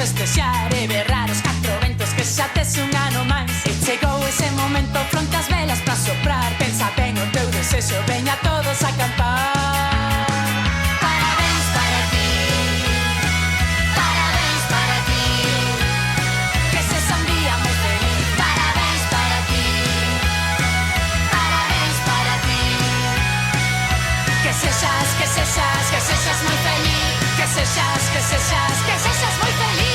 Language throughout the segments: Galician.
festexar e berrar os 4 ventos que xa tes un ano máis. E chegou ese momento fronte as velas pra soprar. Pensa ben o teu desexo, veña todos a cantar. Parabéns para ti, parabéns para ti, que sexa un día moi feliz. Parabéns para ti, parabéns para ti, que sexas, que sexas, que sexas moi feliz. Que sexas, que sexas, que sexas moi feliz.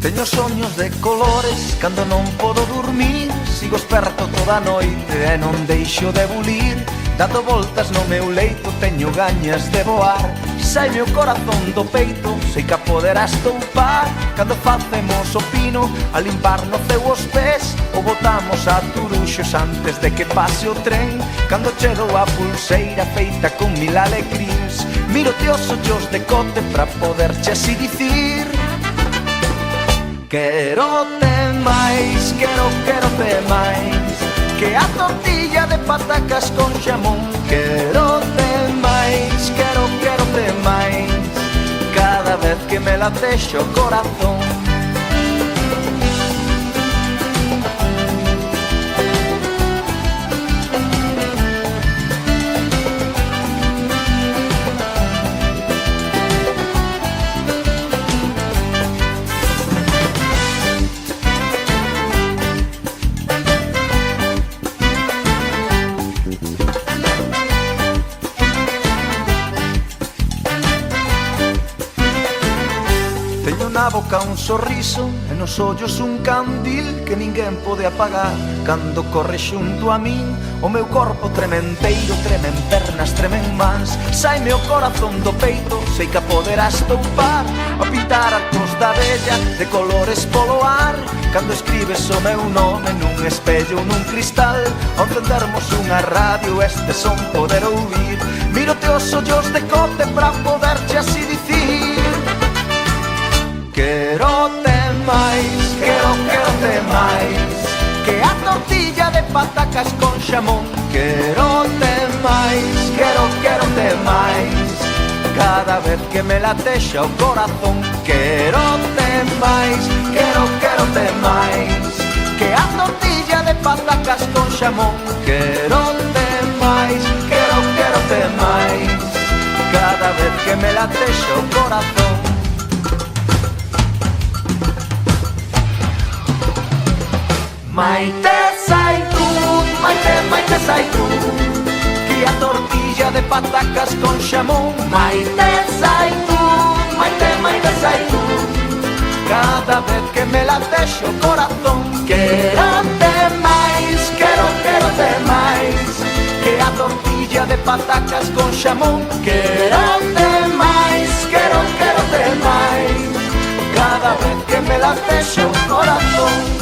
Teño soños de colores cando non podo dormir. Sigo esperto toda a noite e non deixo de bulir. Dando voltas no meu leito teño gañas de voar. Saime o corazón do peito, sei que a poderás toupar. Cando facemos o pino a limpar no ceu os pés, ou botamos a turuxos antes de que pase o tren. Cando cheiro a pulseira feita con 1000 alecrins, miro-te os ollos de cote pra poderche así dicir: quero-te máis, quero-te máis, que a tortilla de patacas con xamón. Quero-te máis, quero-te máis, cada vez que me latexa o corazón. Teño na boca un sorriso e nos ollos un candil que ninguén pode apagar. Cando corre xunto a min, o meu corpo trementeiro, tremen pernas, tremen mans. Saime o corazón do peito, sei que a poderás toupar. A pintar arcos da bella de colores polo ar. Cando escribes o meu nome nun espello ou nun cristal, ao encendermos unha radio este son poder ouvir. Miro-te os ollos de cote pra poderche así dicir: quero-te máis, quero-te máis, que a tortilla de patacas con xamón. Quero-te máis, quero-te máis, cada vez que me latexa o corazón. Quero-te máis, quero-te máis, que a tortilla de patacas con xamón. Quero-te máis, quero-te máis, cada vez que me latexa o corazón. Maite zaitu, maite, maite zaitu, que a tortilla de patacas con xamón. Maite zaitu, maite, maite zaitu, cada vez que me latexa o corazón. Quero-te máis, quero-te máis, que a tortilla de patacas con xamón. Quero-te máis, quero-te máis, cada vez que me latexa o corazón.